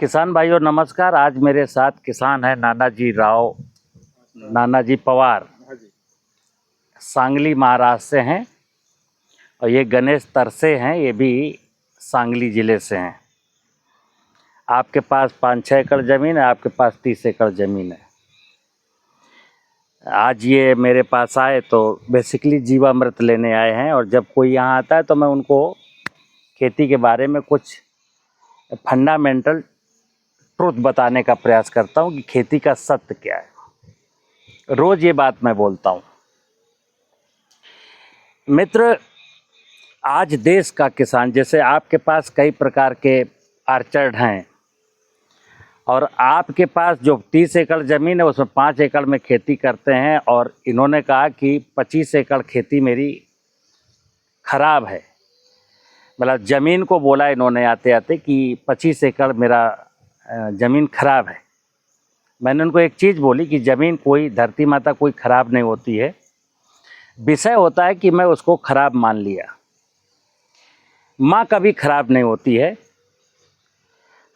किसान भाइयों नमस्कार। आज मेरे साथ किसान है नानाजी पवार, सांगली महाराष्ट्र से हैं। और ये गणेश तरसे हैं, ये भी सांगली ज़िले से हैं। आपके पास 5-6 एकड़ ज़मीन है, आपके पास 30 एकड़ ज़मीन है। आज ये मेरे पास आए तो बेसिकली जीवामृत लेने आए हैं। और जब कोई यहाँ आता है तो मैं उनको खेती के बारे में कुछ फंडामेंटल ट्रुथ बताने का प्रयास करता हूँ कि खेती का सत्य क्या है। रोज़ ये बात मैं बोलता हूँ। मित्र, आज देश का किसान, जैसे आपके पास कई प्रकार के आर्चर्ड हैं और आपके पास जो 30 एकड़ ज़मीन है उसमें 5 एकड़ में खेती करते हैं, और इन्होंने कहा कि 25 एकड़ खेती मेरी ख़राब है। मतलब ज़मीन को बोला इन्होंने आते आते कि 25 एकड़ मेरा ज़मीन ख़राब है। मैंने उनको एक चीज़ बोली कि ज़मीन कोई, धरती माता कोई ख़राब नहीं होती है, विषय होता है कि मैं उसको ख़राब मान लिया। माँ कभी ख़राब नहीं होती है।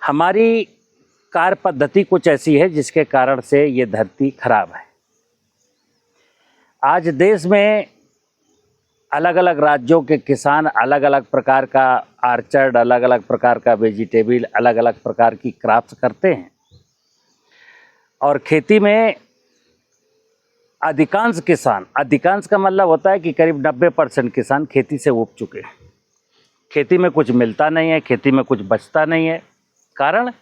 हमारी कार्य पद्धति कुछ ऐसी है जिसके कारण से ये धरती खराब है। आज देश में अलग अलग राज्यों के किसान अलग अलग प्रकार का आर्चर्ड, अलग अलग प्रकार का वेजिटेबल, अलग अलग प्रकार की क्राफ्ट करते हैं। और खेती में अधिकांश किसान, अधिकांश का मतलब होता है कि करीब 90% किसान खेती से उब चुके हैं। खेती में कुछ मिलता नहीं है, खेती में कुछ बचता नहीं है। कारण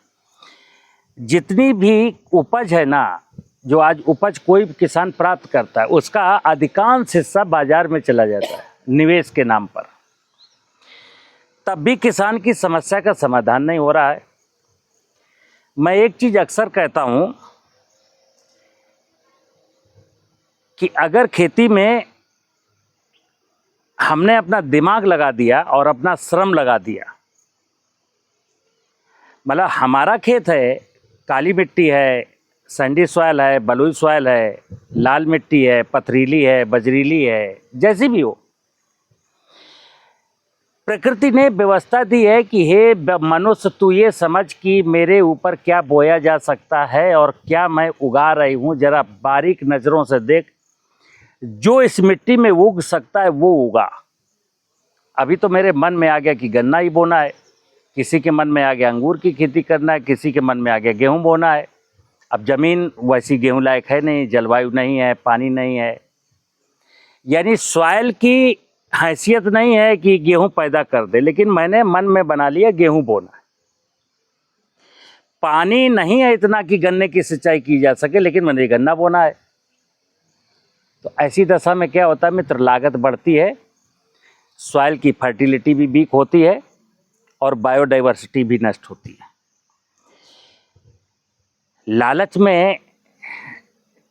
जितनी भी उपज है ना, जो आज उपज कोई किसान प्राप्त करता है, उसका अधिकांश हिस्सा बाजार में चला जाता है निवेश के नाम पर। तब भी किसान की समस्या का समाधान नहीं हो रहा है। मैं एक चीज़ अक्सर कहता हूँ कि अगर खेती में हमने अपना दिमाग लगा दिया और अपना श्रम लगा दिया, मतलब हमारा खेत है, काली मिट्टी है, सैंडी सॉइल है, बलुई सॉइल है, लाल मिट्टी है, पथरीली है, बजरीली है, जैसी भी हो, प्रकृति ने व्यवस्था दी है कि हे मनुष्य, तू ये समझ कि मेरे ऊपर क्या बोया जा सकता है और क्या मैं उगा रही हूँ। जरा बारीक नज़रों से देख, जो इस मिट्टी में उग सकता है वो उगा। अभी तो मेरे मन में आ गया कि गन्ना ही बोना है, किसी के मन में आ गया अंगूर की खेती करना है, किसी के मन में आ गया गेहूं बोना है। अब ज़मीन वैसी गेहूं लायक है नहीं, जलवायु नहीं है, पानी नहीं है, यानी सॉइल की हैसियत नहीं है कि गेहूं पैदा कर दे। लेकिन मैंने मन में बना लिया गेहूं बोना है। पानी नहीं है इतना कि गन्ने की सिंचाई की जा सके, लेकिन मैंने गन्ना बोना है। तो ऐसी दशा में क्या होता है मित्र, लागत बढ़ती है, सॉइल की फर्टिलिटी भी वीक होती है और बायोडाइवर्सिटी भी नष्ट होती है। लालच में,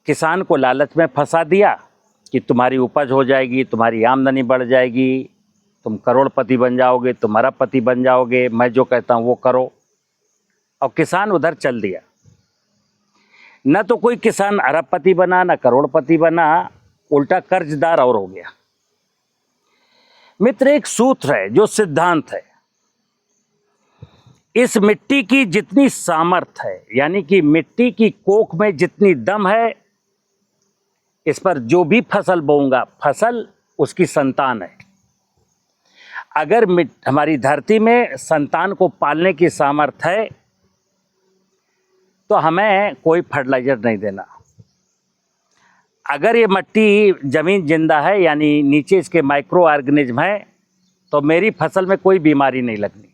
किसान को लालच में फंसा दिया कि तुम्हारी उपज हो जाएगी, तुम्हारी आमदनी बढ़ जाएगी, तुम करोड़पति बन जाओगे, तुम अरबपति बन जाओगे, मैं जो कहता हूँ वो करो। और किसान उधर चल दिया। न तो कोई किसान अरबपति बना, न करोड़पति बना, उल्टा कर्जदार और हो गया। मित्र, एक सूत्र है, जो सिद्धांत है, इस मिट्टी की जितनी सामर्थ्य है, यानी कि मिट्टी की कोख में जितनी दम है, इस पर जो भी फसल बोऊंगा, फसल उसकी संतान है। अगर हमारी धरती में संतान को पालने की सामर्थ्य है तो हमें कोई फर्टिलाइजर नहीं देना। अगर ये मिट्टी, ज़मीन जिंदा है, यानी नीचे इसके माइक्रो ऑर्गेनिज्म है, तो मेरी फसल में कोई बीमारी नहीं लगनी।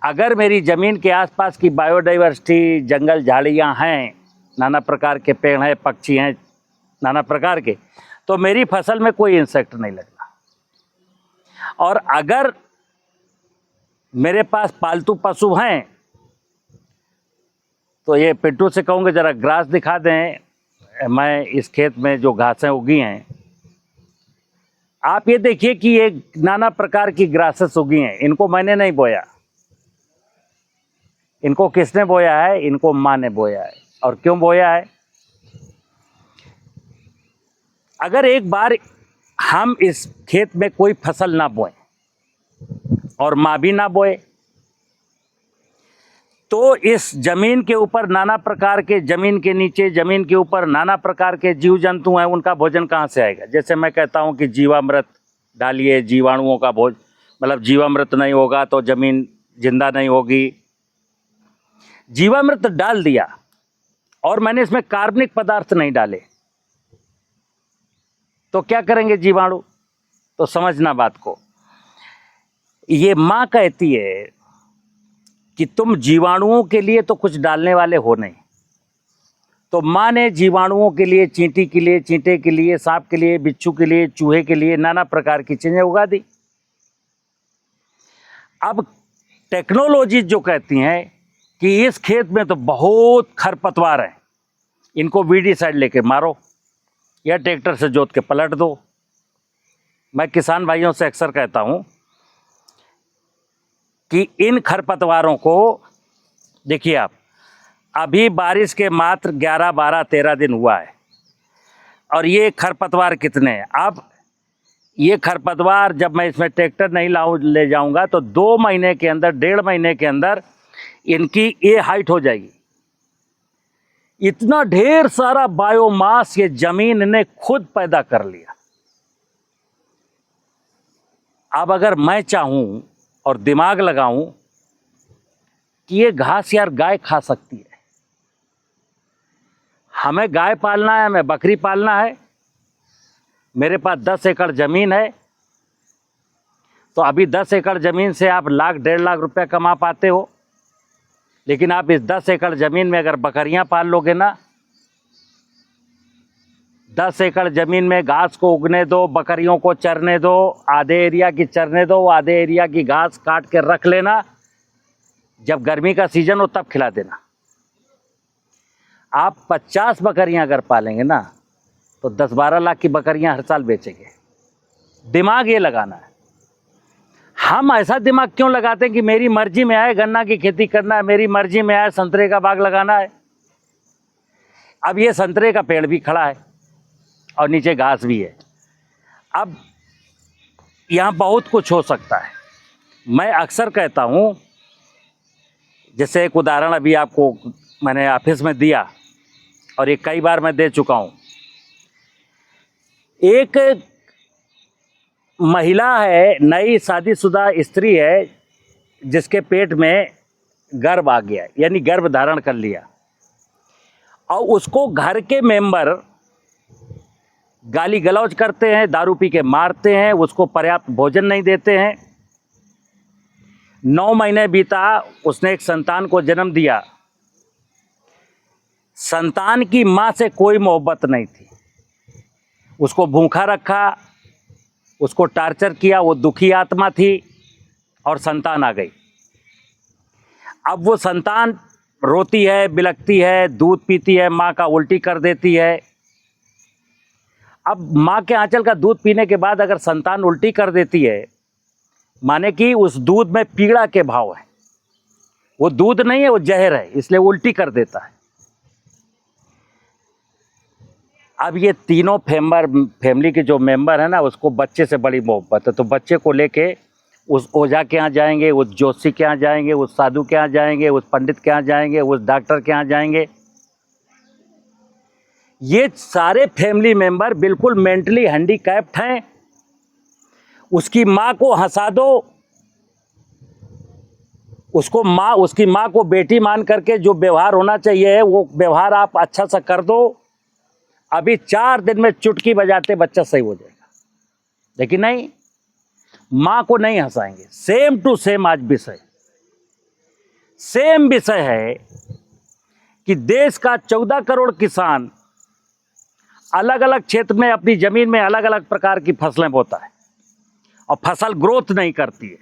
अगर मेरी ज़मीन के आसपास की बायोडाइवर्सिटी, जंगल झाड़ियाँ हैं, नाना प्रकार के पेड़ हैं, पक्षी हैं, नाना प्रकार के, तो मेरी फसल में कोई इंसेक्ट नहीं लगना। और अगर मेरे पास पालतू पशु हैं तो ये पिट्टू से कहूँगा ज़रा ग्रास दिखा दें। मैं इस खेत में जो घासें उगी हैं, आप ये देखिए कि ये नाना प्रकार की ग्रासेस उगी हैं। इनको मैंने नहीं बोया, इनको किसने बोया है? इनको माँ ने बोया है। और क्यों बोया है? अगर एक बार हम इस खेत में कोई फसल ना बोएं और माँ भी ना बोए, तो इस जमीन के ऊपर नाना प्रकार के, जमीन के नीचे, जमीन के ऊपर नाना प्रकार के जीव जंतु हैं, उनका भोजन कहाँ से आएगा? जैसे मैं कहता हूँ कि जीवामृत डालिए, जीवाणुओं का भोज, मतलब जीवामृत नहीं होगा तो जमीन जिंदा नहीं होगी। जीवामृत डाल दिया और मैंने इसमें कार्बनिक पदार्थ नहीं डाले तो क्या करेंगे जीवाणु? तो समझना बात को। ये माँ कहती है कि तुम जीवाणुओं के लिए तो कुछ डालने वाले हो नहीं। तो माँ ने जीवाणुओं के लिए, चींटी के लिए, चींटे के लिए, सांप के लिए, बिच्छू के लिए, चूहे के लिए नाना प्रकार की चीजें उगा दी। अब टेक्नोलॉजी जो कहती हैं कि इस खेत में तो बहुत खरपतवार हैं, इनको वीडीसाइड लेके मारो या ट्रैक्टर से जोत के पलट दो। मैं किसान भाइयों से अक्सर कहता हूं कि इन खरपतवारों को देखिए आप, अभी बारिश के मात्र 11, 12, 13 दिन हुआ है और ये खरपतवार कितने हैं? अब ये खरपतवार जब मैं इसमें ट्रैक्टर नहीं ले जाऊंगा तो 2 महीने के अंदर, 1.5 महीने के अंदर इनकी ये हाइट हो जाएगी। इतना ढेर सारा बायोमास ये जमीन ने खुद पैदा कर लिया। अब अगर मैं चाहूं और दिमाग लगाऊं कि ये घास यार गाय खा सकती है, हमें गाय पालना है, हमें बकरी पालना है, मेरे पास 10 एकड़ ज़मीन है, तो अभी 10 एकड़ ज़मीन से आप लाख, 1.5 लाख रुपए कमा पाते हो। लेकिन आप इस 10 एकड़ ज़मीन में अगर बकरियां पाल लोगे ना, 10 एकड़ ज़मीन में घास को उगने दो, बकरियों को चरने दो, आधे एरिया की चरने दो, आधे एरिया की घास काट के रख लेना, जब गर्मी का सीजन हो तब खिला देना। आप 50 बकरियां अगर पालेंगे ना तो 10-12 लाख की बकरियां हर साल बेचेंगे। दिमाग ये लगाना है। हम ऐसा दिमाग क्यों लगाते हैं कि मेरी मर्जी में आए गन्ना की खेती करना है, मेरी मर्जी में आए संतरे का बाग लगाना है। अब ये संतरे का पेड़ भी खड़ा है और नीचे घास भी है। अब यहाँ बहुत कुछ हो सकता है। मैं अक्सर कहता हूँ, जैसे एक उदाहरण अभी आपको मैंने ऑफिस में दिया और ये कई बार मैं दे चुका हूँ। एक महिला है, नई शादीशुदा स्त्री है, जिसके पेट में गर्भ आ गया, यानी गर्भ धारण कर लिया, और उसको घर के मेंबर गाली गलौज करते हैं, दारू पी के मारते हैं, उसको पर्याप्त भोजन नहीं देते हैं। 9 महीने बीता, उसने एक संतान को जन्म दिया। संतान की माँ से कोई मोहब्बत नहीं थी, उसको भूखा रखा, उसको टार्चर किया, वो दुखी आत्मा थी और संतान आ गई। अब वो संतान रोती है, बिलखती है, दूध पीती है, माँ का उल्टी कर देती है। अब माँ के आंचल का दूध पीने के बाद अगर संतान उल्टी कर देती है, माने कि उस दूध में पीड़ा के भाव है, वो दूध नहीं है, वो जहर है, इसलिए उल्टी कर देता है। अब ये तीनों फैमिली के जो मेंबर है ना, उसको बच्चे से बड़ी मोहब्बत है, तो बच्चे को लेके उस ओझा के यहाँ जाएंगे, उस ज्योतिषी के यहाँ जाएंगे, उस साधु के यहाँ जाएंगे, उस पंडित के यहाँ जाएंगे, उस डॉक्टर के यहाँ जाएंगे। ये सारे फैमिली मेंबर बिल्कुल मेंटली हैंडीकैप्ड हैं। उसकी माँ को हंसा दो, उसकी माँ को बेटी मान करके जो व्यवहार होना चाहिए वो व्यवहार आप अच्छा सा कर दो, अभी 4 दिन में चुटकी बजाते बच्चा सही हो जाएगा। लेकिन नहीं, माँ को नहीं हंसाएंगे। सेम टू सेम आज विषय, सेम विषय है कि देश का 14 करोड़ किसान अलग अलग क्षेत्र में अपनी जमीन में अलग अलग प्रकार की फसलें बोता है और फसल ग्रोथ नहीं करती है।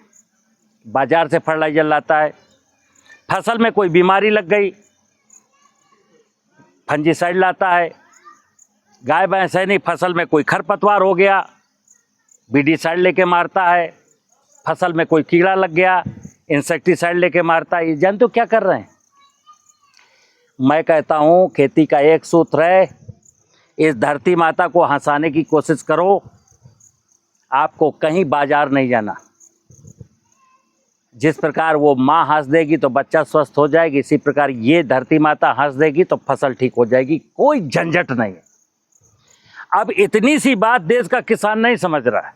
बाजार से फर्टिलाइजर लाता है, फसल में कोई बीमारी लग गई, फंजीसाइड लाता है, गाय भैंस है नहीं, फसल में कोई खरपतवार हो गया, वीडीसाइड लेके मारता है, फसल में कोई कीड़ा लग गया, इंसेक्टिसाइड लेके मारता है। ये जानते हो क्या कर रहे हैं? मैं कहता हूँ खेती का एक सूत्र है, इस धरती माता को हंसाने की कोशिश करो, आपको कहीं बाजार नहीं जाना। जिस प्रकार वो माँ हंस देगी तो बच्चा स्वस्थ हो जाएगी, इसी प्रकार ये धरती माता हंस देगी तो फसल ठीक हो जाएगी, कोई झंझट नहीं है। अब इतनी सी बात देश का किसान नहीं समझ रहा है।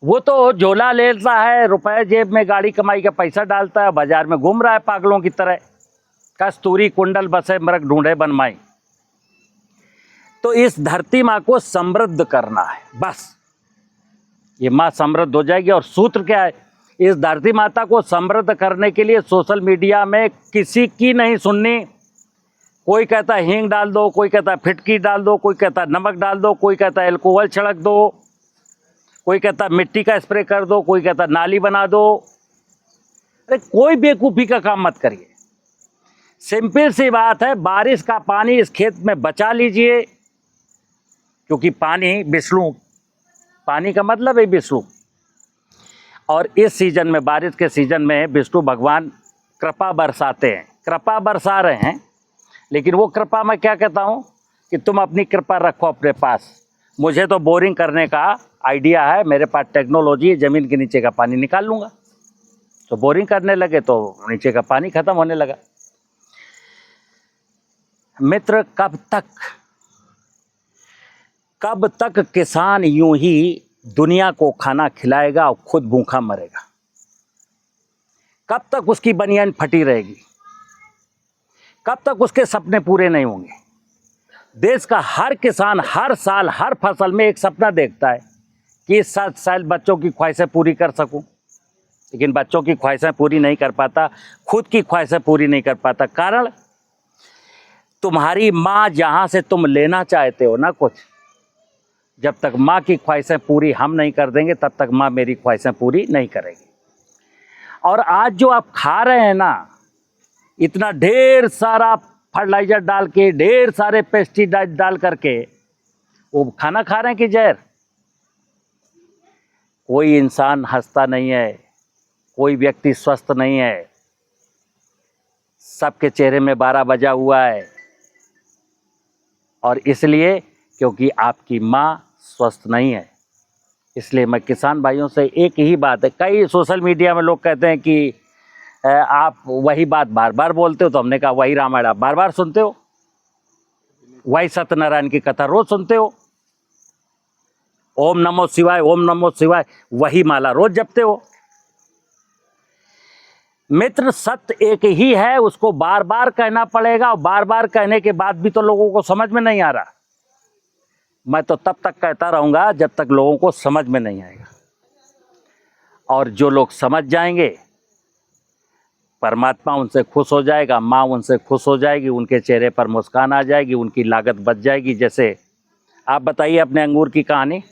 वो तो झोला लेता है, रुपए जेब में, गाड़ी कमाई का पैसा डालता है, बाजार में घूम रहा है पागलों की तरह, कस्तूरी कुंडल बसे मरक ढूंढे बनमाई। तो इस धरती माँ को समृद्ध करना है, बस ये माँ समृद्ध हो जाएगी। और सूत्र क्या है, इस धरती माता को समृद्ध करने के लिए सोशल मीडिया में किसी की नहीं सुननी। कोई कहता है हींग डाल दो, कोई कहता है फिटकी डाल दो, कोई कहता है नमक डाल दो, कोई कहता है एल्कोहल छिड़क दो, कोई कहता है मिट्टी का स्प्रे कर दो, कोई कहता है नाली बना दो। अरे कोई बेवकूफ़ी का काम मत करिए। सिंपल सी बात है, बारिश का पानी इस खेत में बचा लीजिए, क्योंकि पानी विष्णु, पानी का मतलब है विष्णु। और इस सीजन में, बारिश के सीजन में विष्णु भगवान कृपा बरसाते हैं, कृपा बरसा रहे हैं। लेकिन वो कृपा मैं क्या कहता हूँ कि तुम अपनी कृपा रखो अपने पास। मुझे तो बोरिंग करने का आइडिया है, मेरे पास टेक्नोलॉजी है, ज़मीन के नीचे का पानी निकाल लूँगा। तो बोरिंग करने लगे तो नीचे का पानी खत्म होने लगा। मित्र, कब तक किसान यूं ही दुनिया को खाना खिलाएगा और खुद भूखा मरेगा? कब तक उसकी बनियान फटी रहेगी? कब तक उसके सपने पूरे नहीं होंगे? देश का हर किसान हर साल हर फसल में एक सपना देखता है कि इस साल शायद बच्चों की ख्वाहिशें पूरी कर सकूं, लेकिन बच्चों की ख्वाहिशें पूरी नहीं कर पाता, खुद की ख्वाहिशें पूरी नहीं कर पाता। कारण, तुम्हारी माँ जहाँ से तुम लेना चाहते हो ना कुछ, जब तक माँ की ख्वाहिशें पूरी हम नहीं कर देंगे तब तक माँ मेरी ख्वाहिशें पूरी नहीं करेगी। और आज जो आप खा रहे हैं ना, इतना ढेर सारा फर्टिलाइजर डाल के, ढेर सारे पेस्टिसाइड डाल करके वो खाना खा रहे हैं कि जहर? कोई इंसान हंसता नहीं है, कोई व्यक्ति स्वस्थ नहीं है, सबके चेहरे में 12 बजा हुआ है। और इसलिए क्योंकि आपकी माँ स्वस्थ नहीं है। इसलिए मैं किसान भाइयों से एक ही बात है, कई सोशल मीडिया में लोग कहते हैं कि आप वही बात बार बार बोलते हो, तो हमने कहा वही रामायण आप बार बार सुनते हो, वही सत्यनारायण की कथा रोज सुनते हो, ओम नमो शिवाय, ओम नमो शिवाय, वही माला रोज जपते हो। मित्र, सत्य एक ही है, उसको बार बार कहना पड़ेगा, और बार बार कहने के बाद भी तो लोगों को समझ में नहीं आ रहा। मैं तो तब तक कहता रहूँगा जब तक लोगों को समझ में नहीं आएगा। और जो लोग समझ जाएंगे, परमात्मा उनसे खुश हो जाएगा, माँ उनसे खुश हो जाएगी, उनके चेहरे पर मुस्कान आ जाएगी, उनकी लागत बच जाएगी। जैसे आप बताइए अपने अंगूर की कहानी,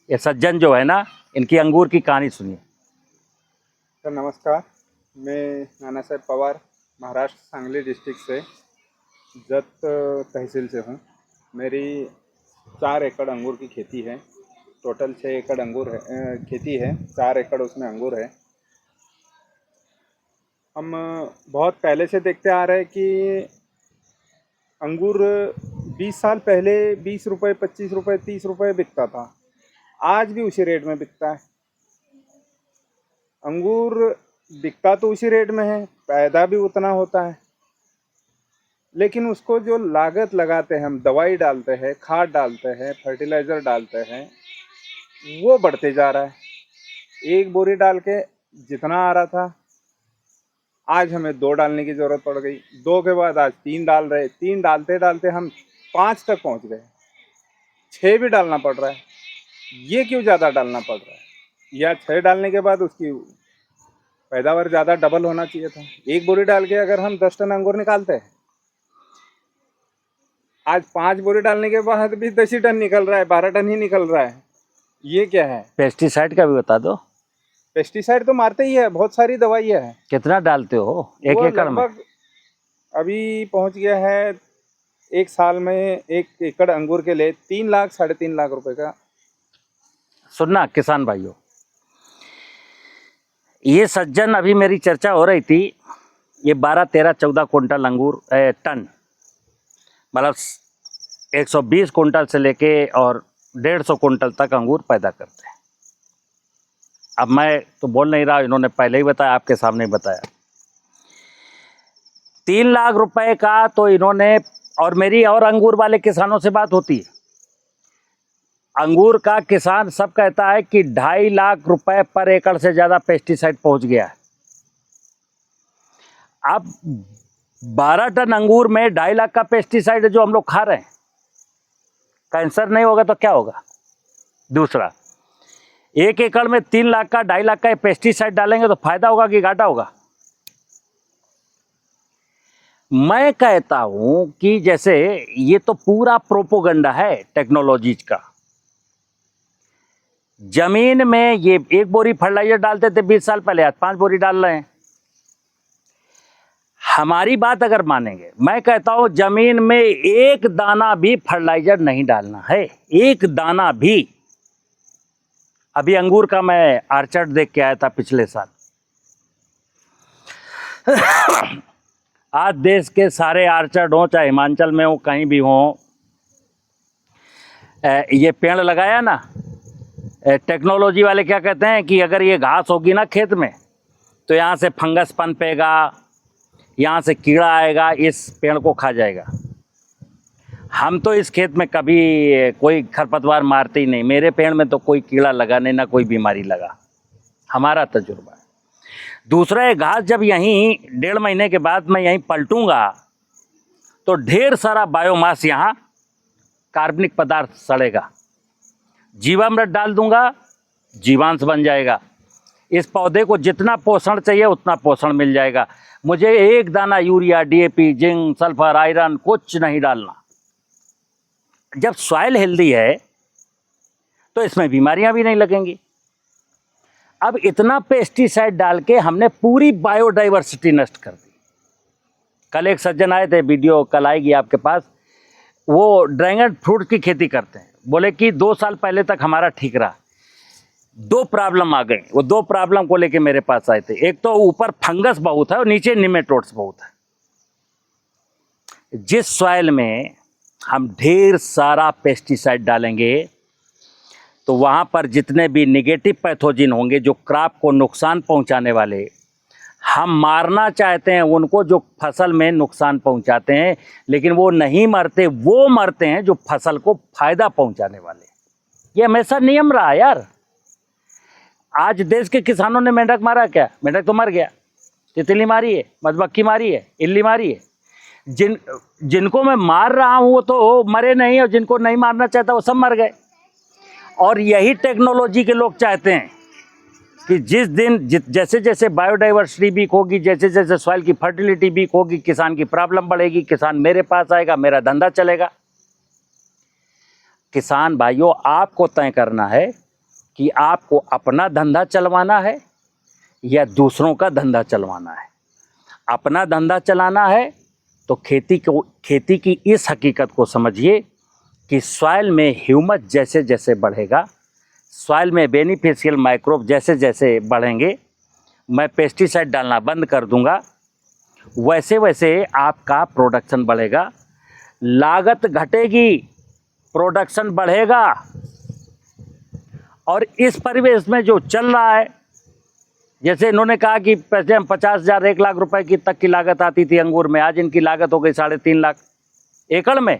ये सज्जन जो है ना, इनकी अंगूर की कहानी सुनिए। सर नमस्कार, मैं नानासाहेब पवार, महाराष्ट्र सांगली डिस्ट्रिक्ट से, जत तहसील से हूँ। मेरी 4 एकड़ अंगूर की खेती है। टोटल 6 एकड़ अंगूर है, खेती है, 4 एकड़ उसमें अंगूर है। हम बहुत पहले से देखते आ रहे हैं कि अंगूर 20 साल पहले 20 रुपये, 25 रुपये, 30 रुपये बिकता था। आज भी उसी रेट में बिकता है। अंगूर बिकता तो उसी रेट में है, पैदा भी उतना होता है, लेकिन उसको जो लागत लगाते हैं, हम दवाई डालते हैं, खाद डालते हैं, फर्टिलाइज़र डालते हैं, वो बढ़ते जा रहा है। एक बोरी डाल के जितना आ रहा था, आज हमें 2 डालने की ज़रूरत पड़ गई। 2 के बाद आज 3 डाल रहे, 3 डालते डालते हम 5 तक पहुंच गए, 6 भी डालना पड़ रहा है। ये क्यों ज़्यादा डालना पड़ रहा है? या 6 डालने के बाद उसकी पैदावार ज़्यादा डबल होना चाहिए था। एक बोरी डाल के अगर हम 10 टन अंगूर निकालते हैं, आज 5 बोरी डालने के बाद भी 10 ही टन निकल रहा है, 12 टन ही निकल रहा है। ये क्या है? पेस्टिसाइड का भी बता दो। पेस्टिसाइड तो मारते ही है, बहुत सारी दवाइयाँ हैं। कितना डालते हो एक एकड़ में? अभी पहुंच गया है, एक साल में 1 एकड़ अंगूर के लिए 3 लाख, 3.5 लाख रुपए का। सुनना किसान भाइयों, ये सज्जन, अभी मेरी चर्चा हो रही थी, ये 12, 13, 14 कुंटल अंगूर टन, मतलब 120 कुंटल से लेके और 150 कुंटल तक अंगूर पैदा करते हैं। अब मैं तो बोल नहीं रहा, इन्होंने पहले ही बताया, आपके सामने ही बताया। 3 लाख रुपए का तो इन्होंने, और मेरी और अंगूर वाले किसानों से बात होती है, अंगूर का किसान सब कहता है कि 2.5 लाख रुपए पर एकड़ से ज़्यादा पेस्टिसाइड पहुंच गया है। अब 12 टन अंगूर में 2.5 लाख का पेस्टिसाइड जो हम लोग खा रहे हैं, कैंसर नहीं होगा तो क्या होगा? दूसरा, 1 एकड़ में 3 लाख का 2.5 लाख का पेस्टिसाइड डालेंगे तो फायदा होगा कि घाटा होगा? मैं कहता हूं कि जैसे ये तो पूरा प्रोपोगंडा है टेक्नोलॉजीज का। जमीन में ये 1 बोरी फर्टिलाइजर डालते थे 20 साल पहले, आज 5 बोरी डाल रहे हैं। हमारी बात अगर मानेंगे, मैं कहता हूं जमीन में 1 दाना भी फर्टिलाइजर नहीं डालना है, 1 दाना भी। अभी अंगूर का मैं आर्चर्ड देख के आया था पिछले साल। आज देश के सारे आर्चर्ड हो, चाहे हिमाचल में हो, कहीं भी हो, ये पेड़ लगाया ना, टेक्नोलॉजी वाले क्या कहते हैं कि अगर ये घास होगी ना खेत में तो यहाँ से फंगस पनपेगा, यहाँ से कीड़ा आएगा, इस पेड़ को खा जाएगा। हम तो इस खेत में कभी कोई खरपतवार मारते ही नहीं, मेरे पेड़ में तो कोई कीड़ा लगा नहीं, ना कोई बीमारी लगा, हमारा तजुर्बा है। दूसरा, ये घास जब यहीं 1.5 महीने के बाद मैं यहीं पलटूंगा तो ढेर सारा बायोमास यहाँ कार्बनिक पदार्थ सड़ेगा, जीवामृत डाल दूंगा, जीवांश बन जाएगा, इस पौधे को जितना पोषण चाहिए उतना पोषण मिल जाएगा। मुझे 1 दाना urea, DAP, zinc, sulphur, iron कुछ नहीं डालना। जब सॉइल हेल्दी है तो इसमें बीमारियां भी नहीं लगेंगी। अब इतना पेस्टिसाइड डाल के हमने पूरी बायोडाइवर्सिटी नष्ट कर दी। कल एक सज्जन आए थे, वीडियो कल आएगी आपके पास, वो ड्रैगन फ्रूट की खेती करते हैं, बोले कि 2 साल पहले तक हमारा ठीक रहा, 2 प्रॉब्लम आ गई। वो 2 प्रॉब्लम को लेके मेरे पास आए थे। एक तो ऊपर फंगस बहुत है और नीचे निमेटोड्स बहुत है। जिस सॉइल में हम ढेर सारा पेस्टिसाइड डालेंगे तो वहाँ पर जितने भी नेगेटिव पैथोजिन होंगे, जो क्रॉप को नुकसान पहुँचाने वाले, हम मारना चाहते हैं उनको जो फसल में नुकसान पहुँचाते हैं, लेकिन वो नहीं मरते, वो मरते हैं जो फसल को फायदा पहुँचाने वाले। ये हमेशा नियम रहा यार। आज देश के किसानों ने मेंढक मारा क्या? मेंढक तो मर गया। तितली मारी है, मधुमक्खी मारी है, इल्ली मारी है। जिनको मैं मार रहा हूँ वो तो मरे नहीं, और जिनको नहीं मारना चाहता वो सब मर गए। और यही टेक्नोलॉजी के लोग चाहते हैं कि जिस दिन जैसे जैसे बायोडाइवर्सिटी वीक होगी, जैसे जैसे सॉइल की फर्टिलिटी वीक होगी, किसान की प्रॉब्लम बढ़ेगी, किसान मेरे पास आएगा, मेरा धंधा चलेगा। किसान भाइयों, आपको तय करना है कि आपको अपना धंधा चलवाना है या दूसरों का धंधा चलवाना है। अपना धंधा चलाना है तो खेती की इस हकीकत को समझिए कि सॉइल में ह्यूमस जैसे जैसे बढ़ेगा, सॉइल में बेनिफिशियल माइक्रोब जैसे जैसे बढ़ेंगे, मैं पेस्टिसाइड डालना बंद कर दूंगा, वैसे वैसे आपका प्रोडक्शन बढ़ेगा, लागत घटेगी, प्रोडक्शन बढ़ेगा। और इस परिवेश में जो चल रहा है, जैसे इन्होंने कहा कि पहले 50,000 1 लाख रुपए की तक की लागत आती थी अंगूर में, आज इनकी लागत हो गई 3.5 लाख एकड़ में।